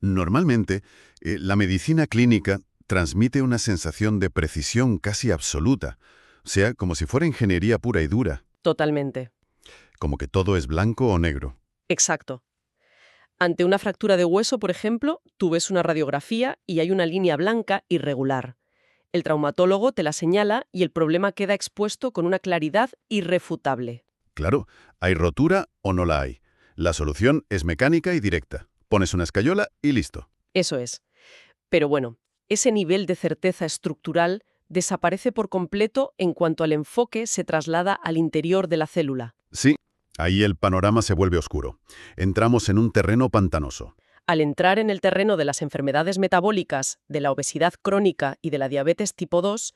Normalmente, la medicina clínica transmite una sensación de precisión casi absoluta, o sea, como si fuera ingeniería pura y dura, Totalmente. como que todo es blanco o negro. Exacto. Ante una fractura de hueso, por ejemplo, tú ves una radiografía y hay una línea blanca irregular. El traumatólogo te la señala y el problema queda expuesto con una claridad irrefutable. Claro, ¿hay rotura o no la hay? La solución es mecánica y directa. Pones una escayola y listo. Eso es. Pero bueno, ese nivel de certeza estructural desaparece por completo en cuanto al enfoque se traslada al interior de la célula. Sí, ahí el panorama se vuelve oscuro. Entramos en un terreno pantanoso. Al entrar en el terreno de las enfermedades metabólicas, de la obesidad crónica y de la diabetes tipo 2,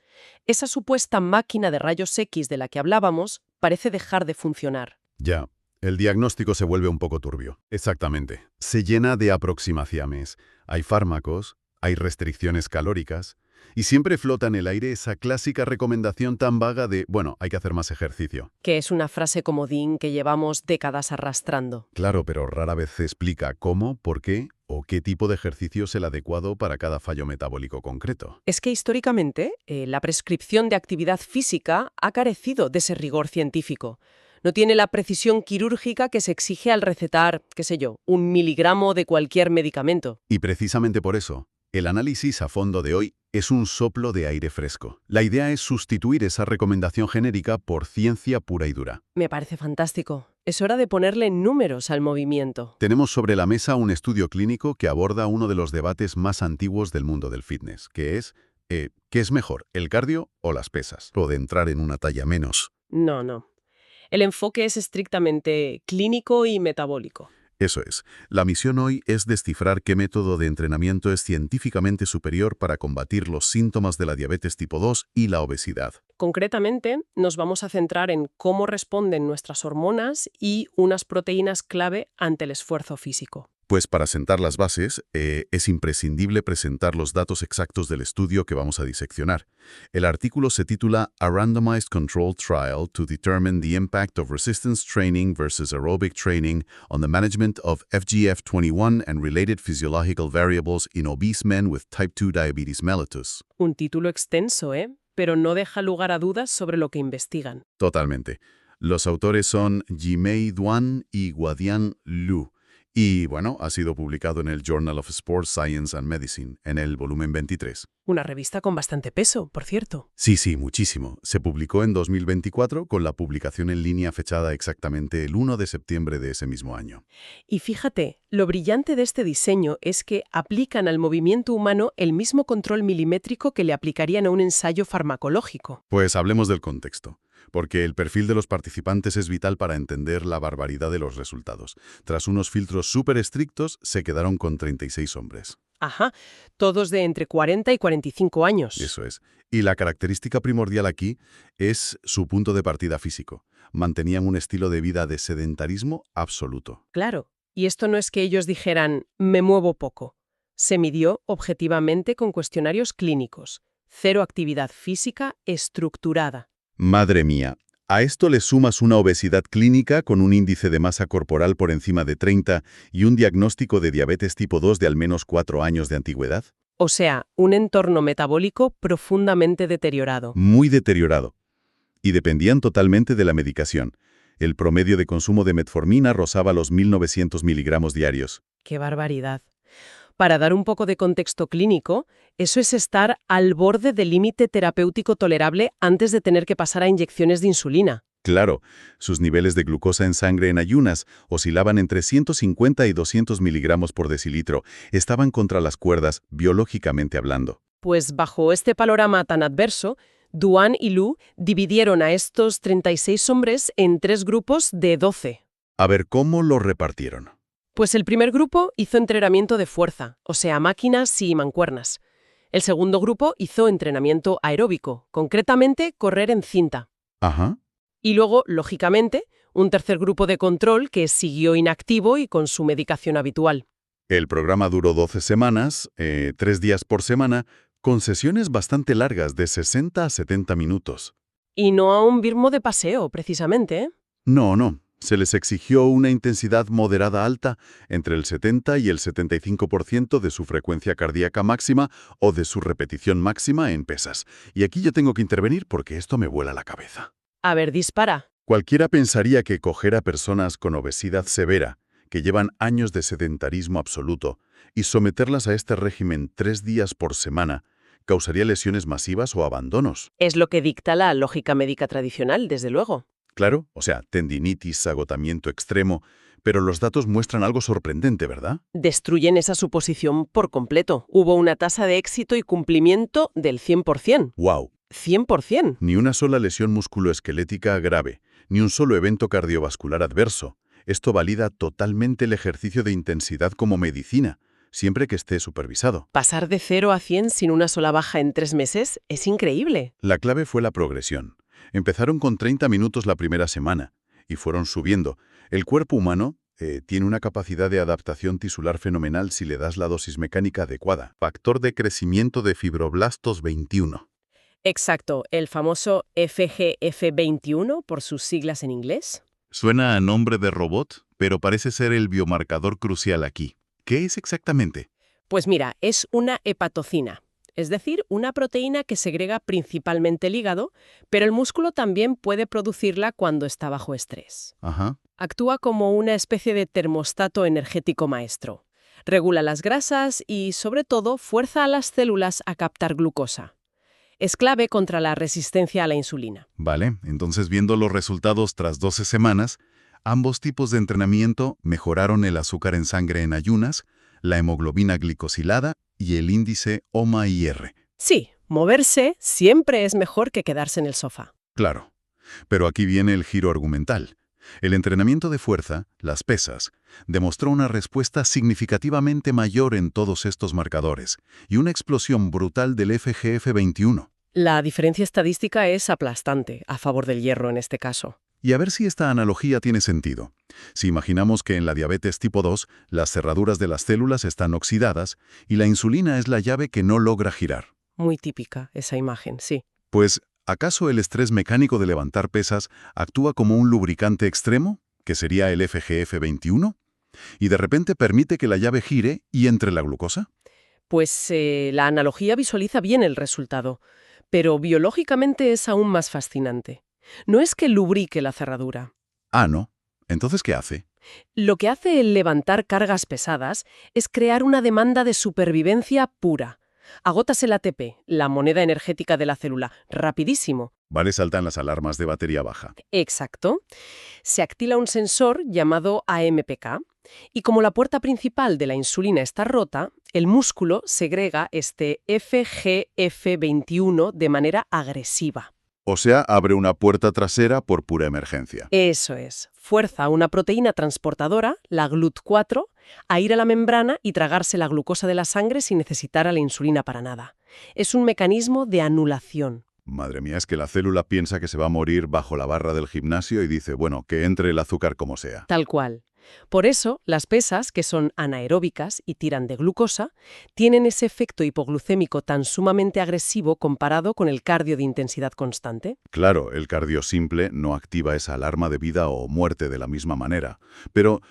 esa supuesta máquina de rayos X de la que hablábamos parece dejar de funcionar. Ya, el diagnóstico se vuelve un poco turbio. Exactamente. Se llena de aproximaciones. Hay fármacos, hay restricciones calóricas, y siempre flota en el aire esa clásica recomendación tan vaga de, bueno, hay que hacer más ejercicio. Que es una frase comodín que llevamos décadas arrastrando. Claro, pero rara vez se explica cómo, por qué o qué tipo de ejercicio es el adecuado para cada fallo metabólico concreto. Es que históricamente la prescripción de actividad física ha carecido de ese rigor científico. No tiene la precisión quirúrgica que se exige al recetar, qué sé yo, 1 miligramo de cualquier medicamento. Y precisamente por eso, el análisis a fondo de hoy es un soplo de aire fresco. La idea es sustituir esa recomendación genérica por ciencia pura y dura. Me parece fantástico. Es hora de ponerle números al movimiento. Tenemos sobre la mesa un estudio clínico que aborda uno de los debates más antiguos del mundo del fitness, que es, ¿qué es mejor, el cardio o las pesas? O de entrar en una talla menos. No, no. El enfoque es estrictamente clínico y metabólico. Eso es. La misión hoy es descifrar qué método de entrenamiento es científicamente superior para combatir los síntomas de la diabetes tipo 2 y la obesidad. Concretamente, nos vamos a centrar en cómo responden nuestras hormonas y unas proteínas clave ante el esfuerzo físico. Pues para sentar las bases, es imprescindible presentar los datos exactos del estudio que vamos a diseccionar. El artículo se titula A Randomized Controlled Trial to Determine the Impact of Resistance Training versus Aerobic Training on the Management of FGF21 and Related Physiological Variables in Obese Men with Type 2 Diabetes mellitus. Un título extenso, ¿eh? Pero no deja lugar a dudas sobre lo que investigan. Totalmente. Los autores son Jimei Duan y Guadian Lu. Y, bueno, ha sido publicado en el Journal of Sports Science and Medicine, en el volumen 23. Una revista con bastante peso, por cierto. Sí, muchísimo. Se publicó en 2024 con la publicación en línea fechada exactamente el 1 de septiembre de ese mismo año. Y fíjate, lo brillante de este diseño es que aplican al movimiento humano el mismo control milimétrico que le aplicarían a un ensayo farmacológico. Pues hablemos del contexto, porque el perfil de los participantes es vital para entender la barbaridad de los resultados. Tras unos filtros súper estrictos, se quedaron con 36 hombres. Ajá, todos de entre 40 y 45 años. Eso es. Y la característica primordial aquí es su punto de partida físico. Mantenían un estilo de vida de sedentarismo absoluto. Claro, y esto no es que ellos dijeran, me muevo poco. Se midió objetivamente con cuestionarios clínicos. Cero actividad física estructurada. Madre mía. A esto le sumas una obesidad clínica con un índice de masa corporal por encima de 30 y un diagnóstico de diabetes tipo 2 de al menos 4 años de antigüedad. O sea, un entorno metabólico profundamente deteriorado. Muy deteriorado. Y dependían totalmente de la medicación. El promedio de consumo de metformina rozaba los 1.900 miligramos diarios. ¡Qué barbaridad! Para dar un poco de contexto clínico, eso es estar al borde del límite terapéutico tolerable antes de tener que pasar a inyecciones de insulina. Claro, sus niveles de glucosa en sangre en ayunas oscilaban entre 150 y 200 miligramos por decilitro. Estaban contra las cuerdas, biológicamente hablando. Pues bajo este panorama tan adverso, Duan y Lu dividieron a estos 36 hombres en 3 grupos de 12. A ver, ¿cómo lo repartieron? Pues el primer grupo hizo entrenamiento de fuerza, o sea, máquinas y mancuernas. El segundo grupo hizo entrenamiento aeróbico, concretamente correr en cinta. Ajá. Y luego, lógicamente, un tercer grupo de control que siguió inactivo y con su medicación habitual. El programa duró 12 semanas, 3 días por semana, con sesiones bastante largas de 60 a 70 minutos. Y no a un ritmo de paseo, precisamente, ¿eh? No. Se les exigió una intensidad moderada alta entre el 70 y el 75% de su frecuencia cardíaca máxima o de su repetición máxima en pesas. Y aquí yo tengo que intervenir porque esto me vuela la cabeza. A ver, dispara. Cualquiera pensaría que coger a personas con obesidad severa, que llevan años de sedentarismo absoluto, y someterlas a este régimen 3 días por semana, causaría lesiones masivas o abandonos. Es lo que dicta la lógica médica tradicional, desde luego. Claro, o sea, tendinitis, agotamiento extremo, pero los datos muestran algo sorprendente, ¿verdad? Destruyen esa suposición por completo. Hubo una tasa de éxito y cumplimiento del 100%. ¡Wow! 100%. Ni una sola lesión musculoesquelética grave, ni un solo evento cardiovascular adverso. Esto valida totalmente el ejercicio de intensidad como medicina, siempre que esté supervisado. Pasar de 0 a 100 sin una sola baja en 3 meses es increíble. La clave fue la progresión. Empezaron con 30 minutos la primera semana y fueron subiendo. El cuerpo humano tiene una capacidad de adaptación tisular fenomenal si le das la dosis mecánica adecuada. Factor de crecimiento de fibroblastos 21. Exacto, el famoso FGF21 por sus siglas en inglés. Suena a nombre de robot, pero parece ser el biomarcador crucial aquí. ¿Qué es exactamente? Pues mira, es una hepatocina, es decir, una proteína que segrega principalmente el hígado, pero el músculo también puede producirla cuando está bajo estrés. Ajá. Actúa como una especie de termostato energético maestro. Regula las grasas y, sobre todo, fuerza a las células a captar glucosa. Es clave contra la resistencia a la insulina. Vale, entonces viendo los resultados tras 12 semanas, ambos tipos de entrenamiento mejoraron el azúcar en sangre en ayunas, la hemoglobina glicosilada y el índice OMA-IR. Sí, moverse siempre es mejor que quedarse en el sofá. Claro, pero aquí viene el giro argumental. El entrenamiento de fuerza, las pesas, demostró una respuesta significativamente mayor en todos estos marcadores y una explosión brutal del FGF21. La diferencia estadística es aplastante, a favor del hierro en este caso. Y a ver si esta analogía tiene sentido. Si imaginamos que en la diabetes tipo 2 las cerraduras de las células están oxidadas y la insulina es la llave que no logra girar. Muy típica esa imagen, sí. Pues, ¿acaso el estrés mecánico de levantar pesas actúa como un lubricante extremo, que sería el FGF21, y de repente permite que la llave gire y entre la glucosa? Pues la analogía visualiza bien el resultado, pero biológicamente es aún más fascinante. No es que lubrique la cerradura. Ah, ¿no? ¿Entonces qué hace? Lo que hace el levantar cargas pesadas es crear una demanda de supervivencia pura. Agotas el ATP, la moneda energética de la célula, rapidísimo. Vale, saltan las alarmas de batería baja. Exacto. Se activa un sensor llamado AMPK y como la puerta principal de la insulina está rota, el músculo segrega este FGF21 de manera agresiva. O sea, abre una puerta trasera por pura emergencia. Eso es. Fuerza a una proteína transportadora, la GLUT4, a ir a la membrana y tragarse la glucosa de la sangre sin necesitar a la insulina para nada. Es un mecanismo de anulación. Madre mía, es que la célula piensa que se va a morir bajo la barra del gimnasio y dice, bueno, que entre el azúcar como sea. Tal cual. Por eso, las pesas, que son anaeróbicas y tiran de glucosa, tienen ese efecto hipoglucémico tan sumamente agresivo comparado con el cardio de intensidad constante. Claro, el cardio simple no activa esa alarma de vida o muerte de la misma manera. Pero,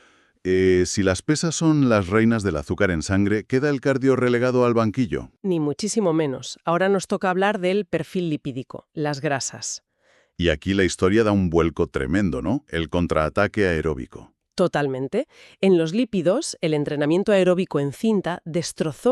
si las pesas son las reinas del azúcar en sangre, ¿queda el cardio relegado al banquillo? Ni muchísimo menos. Ahora nos toca hablar del perfil lipídico, las grasas. Y aquí la historia da un vuelco tremendo, ¿no? El contraataque aeróbico. Totalmente. En los lípidos, el entrenamiento aeróbico en cinta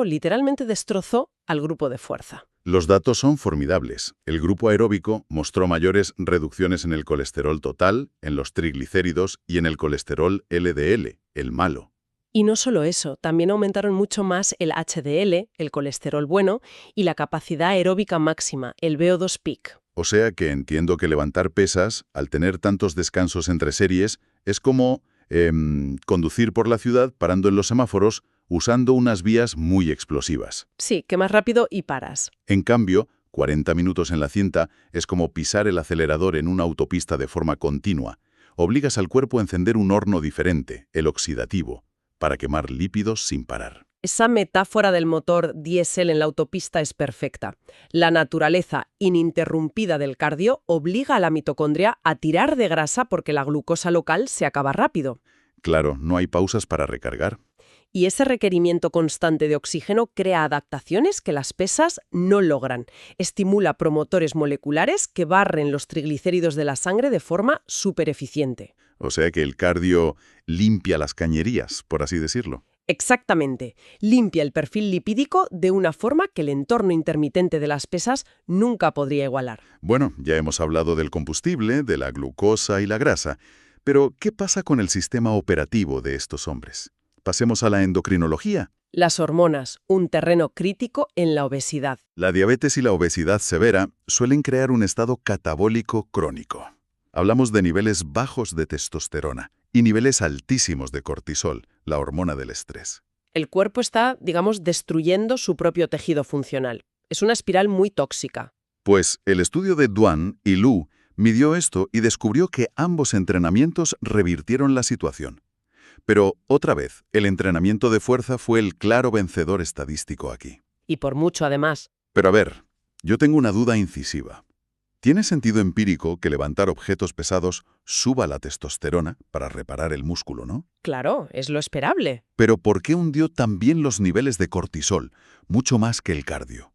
literalmente destrozó al grupo de fuerza. Los datos son formidables. El grupo aeróbico mostró mayores reducciones en el colesterol total, en los triglicéridos y en el colesterol LDL, el malo. Y no solo eso, también aumentaron mucho más el HDL, el colesterol bueno, y la capacidad aeróbica máxima, el VO2 peak. O sea que entiendo que levantar pesas, al tener tantos descansos entre series, es como conducir por la ciudad parando en los semáforos usando unas vías muy explosivas. Sí, que más rápido y paras. En cambio, 40 minutos en la cinta es como pisar el acelerador en una autopista de forma continua. Obligas al cuerpo a encender un horno diferente, el oxidativo. para quemar lípidos sin parar. Esa metáfora del motor diésel en la autopista es perfecta. La naturaleza ininterrumpida del cardio obliga a la mitocondria a tirar de grasa porque la glucosa local se acaba rápido. Claro, no hay pausas para recargar. Y ese requerimiento constante de oxígeno crea adaptaciones que las pesas no logran. Estimula promotores moleculares que barren los triglicéridos de la sangre de forma súper eficiente. O sea que el cardio limpia las cañerías, por así decirlo. Exactamente. Limpia el perfil lipídico de una forma que el entorno intermitente de las pesas nunca podría igualar. Bueno, ya hemos hablado del combustible, de la glucosa y la grasa, pero ¿qué pasa con el sistema operativo de estos hombres? Pasemos a la endocrinología. Las hormonas, un terreno crítico en la obesidad. La diabetes y la obesidad severa suelen crear un estado catabólico crónico. Hablamos de niveles bajos de testosterona y niveles altísimos de cortisol, la hormona del estrés. El cuerpo está, digamos, destruyendo su propio tejido funcional. Es una espiral muy tóxica. Pues el estudio de Duan y Lu midió esto y descubrió que ambos entrenamientos revirtieron la situación. Pero, otra vez, el entrenamiento de fuerza fue el claro vencedor estadístico aquí. Y por mucho, además. Pero a ver, yo tengo una duda incisiva. ¿Tiene sentido empírico que levantar objetos pesados suba la testosterona para reparar el músculo, no? Claro, es lo esperable. Pero ¿por qué hundió también los niveles de cortisol, mucho más que el cardio?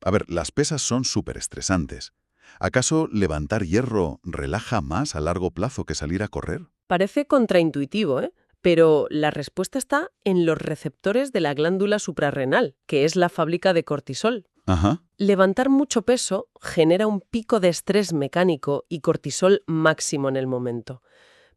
A ver, las pesas son súper estresantes. ¿Acaso levantar hierro relaja más a largo plazo que salir a correr? Parece contraintuitivo, ¿eh? Pero la respuesta está en los receptores de la glándula suprarrenal, que es la fábrica de cortisol. Ajá. Levantar mucho peso genera un pico de estrés mecánico y cortisol máximo en el momento.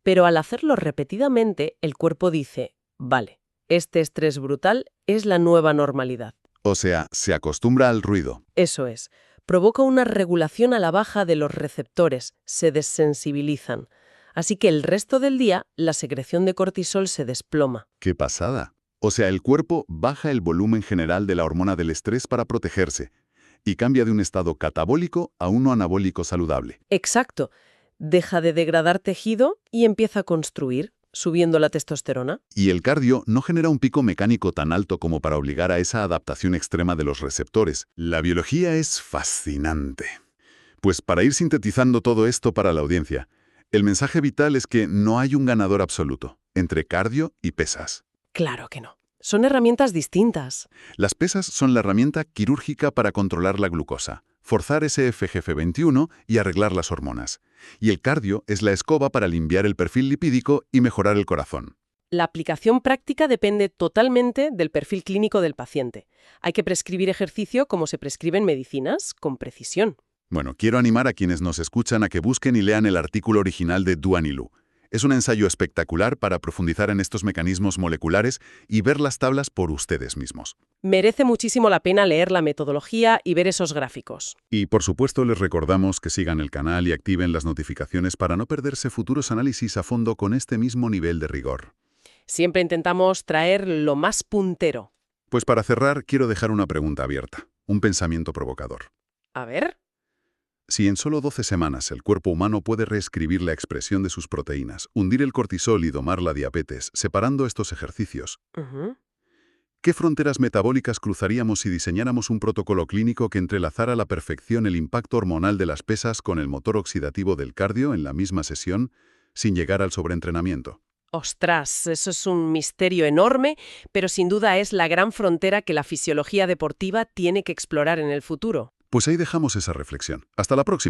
Pero al hacerlo repetidamente, el cuerpo dice, vale, este estrés brutal es la nueva normalidad. O sea, se acostumbra al ruido. Eso es. Provoca una regulación a la baja de los receptores, se desensibilizan. Así que el resto del día, la secreción de cortisol se desploma. ¡Qué pasada! O sea, el cuerpo baja el volumen general de la hormona del estrés para protegerse y cambia de un estado catabólico a uno anabólico saludable. Exacto. Deja de degradar tejido y empieza a construir, subiendo la testosterona. Y el cardio no genera un pico mecánico tan alto como para obligar a esa adaptación extrema de los receptores. La biología es fascinante. Pues para ir sintetizando todo esto para la audiencia, el mensaje vital es que no hay un ganador absoluto entre cardio y pesas. Claro que no. Son herramientas distintas. Las pesas son la herramienta quirúrgica para controlar la glucosa, forzar ese FGF21 y arreglar las hormonas. Y el cardio es la escoba para limpiar el perfil lipídico y mejorar el corazón. La aplicación práctica depende totalmente del perfil clínico del paciente. Hay que prescribir ejercicio como se prescriben medicinas, con precisión. Bueno, quiero animar a quienes nos escuchan a que busquen y lean el artículo original de Duan y Lu. Es un ensayo espectacular para profundizar en estos mecanismos moleculares y ver las tablas por ustedes mismos. Merece muchísimo la pena leer la metodología y ver esos gráficos. Y por supuesto les recordamos que sigan el canal y activen las notificaciones para no perderse futuros análisis a fondo con este mismo nivel de rigor. Siempre intentamos traer lo más puntero. Pues para cerrar, quiero dejar una pregunta abierta, un pensamiento provocador. A ver. Si en solo 12 semanas el cuerpo humano puede reescribir la expresión de sus proteínas, hundir el cortisol y domar la diabetes, separando estos ejercicios, ¿qué fronteras metabólicas cruzaríamos si diseñáramos un protocolo clínico que entrelazara a la perfección el impacto hormonal de las pesas con el motor oxidativo del cardio en la misma sesión, sin llegar al sobreentrenamiento? Ostras, eso es un misterio enorme, pero sin duda es la gran frontera que la fisiología deportiva tiene que explorar en el futuro. Pues ahí dejamos esa reflexión. Hasta la próxima.